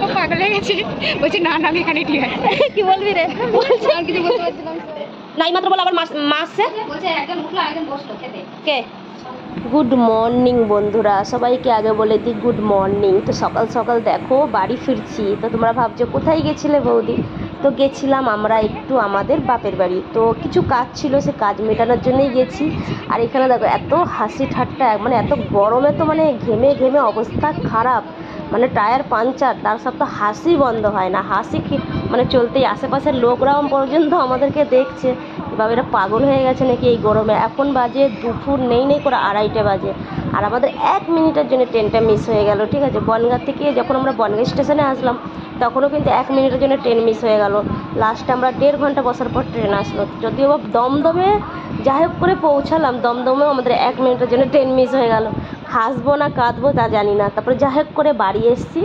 ও পাগল হয়ে গেছে, বলছে না না আমি এখানে ঠিক আছে। কি বলবি রে? বলছে আর কিছু বলতে পারছিলাম না। নাই মাত্র বল আবার মাসছে বলছে একজন উঠলো একজন বসলো খেতে। কে? গুড মর্নিং বন্ধুরা, সবাইকে আগে বলে দিই গুড মর্নিং। তো সকাল সকাল দেখো বাড়ি ফিরছি। তো তোমরা ভাবছো কোথায় গেছিলে বৌদি? তো গেছিলাম আমরা একটু আমাদের বাপের বাড়ি। তো কিছু কাজ ছিল, সে কাজ মেটানোর জন্যই গেছি। আর এখানে দেখো এত হাসি ঠাট্টা, মানে এত গরমে তো মানে ঘেমে ঘেমে অবস্থা খারাপ, মানে টায়ার পাঞ্চার। তার সব তো হাসি বন্ধ হয় না, হাসি মানে চলতেই। আশেপাশের লোকরাও পর্যন্ত আমাদেরকে দেখছে, বাবা এরা পাগল হয়ে গেছে নাকি এই গরমে। এখন বাজে দুপুর নেই করে 2:30 বাজে। আর আমাদের 1 মিনিটের জন্য ট্রেনটা মিস হয়ে গেল। ঠিক আছে, বনগাঁ থেকে যখন আমরা বনগাঁ স্টেশনে আসলাম তখনও কিন্তু 1 মিনিটের জন্য ট্রেন মিস হয়ে গেল। লাস্টে আমরা 1.5 ঘন্টা বসার পর ট্রেন আসলো। যদিও বা দমদমে যাই হোক করে পৌঁছালাম, দমদমেও আমাদের 1 মিনিটের জন্য ট্রেন মিস হয়ে গেল। হাসবো না কাঁদবো তা জানি না। তারপরে যাই হোক করে বাড়ি এসেছি।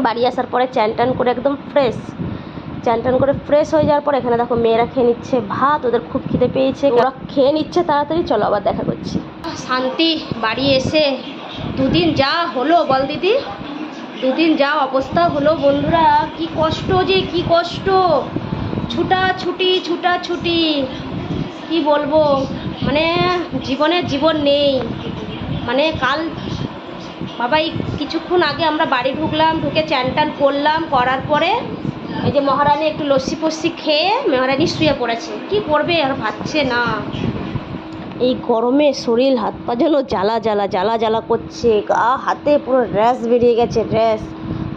বাড়ি আসার পরে চ্যান ট্যান করে একদম চান টান করে ফ্রেশ হয়ে যাওয়ার পর এখানে দেখো মেয়েরা খেয়ে নিচ্ছে ভাত। ওদের খুব খিদে পেয়েছে, ওরা খেয়ে নিচ্ছে তাড়াতাড়ি। চলো আবার দেখা করছি। শান্তি বাড়ি এসে দুদিন যা হলো বল দিদি, দুদিন যা অবস্থা হলো বন্ধুরা। কি কষ্ট যে কি কষ্ট, ছুটাছুটি কি বলবো, মানে জীবন নেই। মানে কাল বাবাই কিছুক্ষণ আগে আমরা বাড়ি ঢুকলাম, ঢুকে চ্যান টান করলাম, করার পরে এই যে মহারানী একটু লস্যি ফস্যি খেয়ে মহারানী শুয়ে পড়েছে। কি করবে আর পাচ্ছে না। এই গরমে শরীর হাত পা যেন জ্বালা করছে, গা হাতে পুরো র্যাশ বেরিয়ে গেছে, র্যাশ।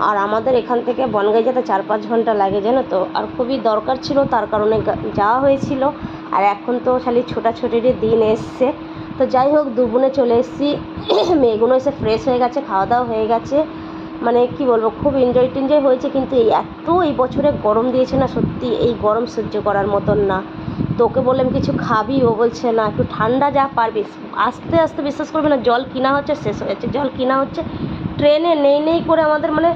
আর আমাদের এখান থেকে বনগাঁ যেতে 4-5 ঘন্টা লাগে জানো তো। আর খুবই দরকার ছিল, তার কারণে যাওয়া হয়েছিল। আর এখন তো খালি ছোটাছুটির দিন এসছে। তো যাই হোক দুপুরে চলে এসেছি। মেয়েগুলো এসে ফ্রেশ হয়ে গেছে, খাওয়া দাওয়া হয়ে গেছে। মানে কি বলবো, খুব এনজয় হয়েছে। কিন্তু এই বছরে গরম দিয়েছে না, সত্যি এই গরম সহ্য করার মতন না। তো ওকে বললাম কিছু খাবি, ও বলছে না একটু ঠান্ডা যা পারবি। আস্তে আস্তে বিশ্বাস করবে না, জল কিনা হচ্ছে শেষ হয়ে যাচ্ছে, জল কিনা হচ্ছে। ট্রেনে নেই করে আমাদের মানে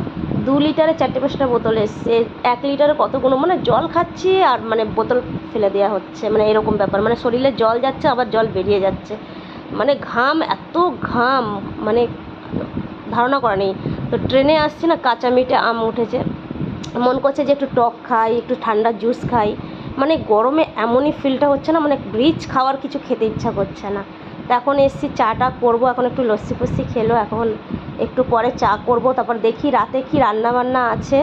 2 লিটারে 4-5টা বোতল এসছে। 1 লিটারে কতগুলো মানে জল খাচ্ছি, আর মানে বোতল ফেলে দেওয়া হচ্ছে, মানে এরকম ব্যাপার। মানে শরীরে জল যাচ্ছে আবার জল বেরিয়ে যাচ্ছে, মানে এত ঘাম মানে ধারণা করা নেই। তো ট্রেনে আসছি না, কাঁচা মিঠে আম উঠেছে, মন করছে যে একটু টক খাই, একটু ঠান্ডা জুস খাই। মানে গরমে এমনই ফিলটা হচ্ছে না, মানে রিচ খাওয়ার কিছু খেতে ইচ্ছা করছে না। তো এখন এসছি, চাটা করবো, এখন একটু লস্যি ফস্যি খেলো, এখন একটু পরে চা করব। তারপর দেখি রাতে কি রান্না বান্না আছে।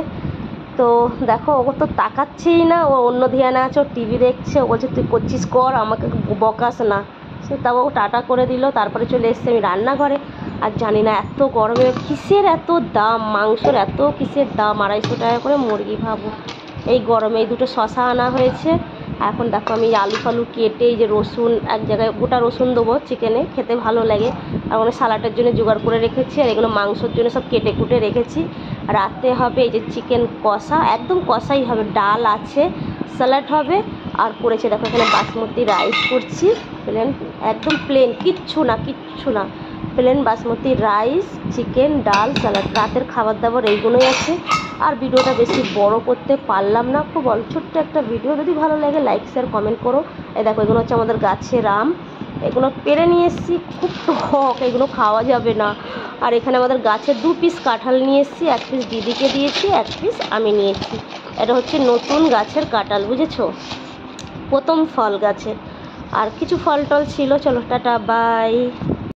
তো দেখো ও তো তাকাচ্ছেই না, ও অন্য ধ্যানে আছে, ও টিভি দেখছে। ও বলছে তুই করছিস কর, আমাকে বকাস না। সে তাও ও টাটা করে দিল। তারপরে চলে এসছি আমি রান্নাঘরে। আর জানি না এত গরমে কিসের এত দাম, মাংসর এত কিসের দাম, 250 টাকা করে মুরগি ভাবো। এই গরমে এই 2টো শশা আনা হয়েছে। এখন দেখো আমি আলু ফালু কেটে, এই যে রসুন এক জায়গায় গোটা রসুন দেবো চিকেনে, খেতে ভালো লাগে। আর মানে সালাডের জন্য জোগাড় করে রেখেছি। আর এগুলো মাংসর জন্য সব কেটে কুটে রেখেছি। রাতে হবে এই যে চিকেন কষা, একদম কষাই হবে, ডাল আছে, স্যালাড হবে। আর করেছে দেখো এখানে বাসমতি রাইস করছি, প্লেন, একদম প্লেন, কিচ্ছু না, প্লেন বাসমতি রাইস, চিকেন, ডাল, স্যালাড। রাতের খাবার দাবার এইগুলোই আছে। আর ভিডিওটা বেশি বড় করতে পারলাম না, খুব ছোট্ট একটা ভিডিও। যদি ভালো লাগে লাইক শেয়ার কমেন্ট করো। এই দেখো এগুলো হচ্ছে আমাদের গাছের আম, এগুলো পেরে নিয়ে এসেছি, খুব টক, এগুলো খাওয়া যাবে না। আর এখানে আমাদের গাছের 2 পিস কাঁঠাল নিয়ে এসেছি, 1 পিস দিদিকে দিয়েছি, 1 পিস আমি নিয়েছি। এটা হচ্ছে নতুন গাছের কাঁঠাল, বুঝেছো, প্রথম ফল গাছের। আর কিছু ফল টল ছিল। চলো টাটা বাই।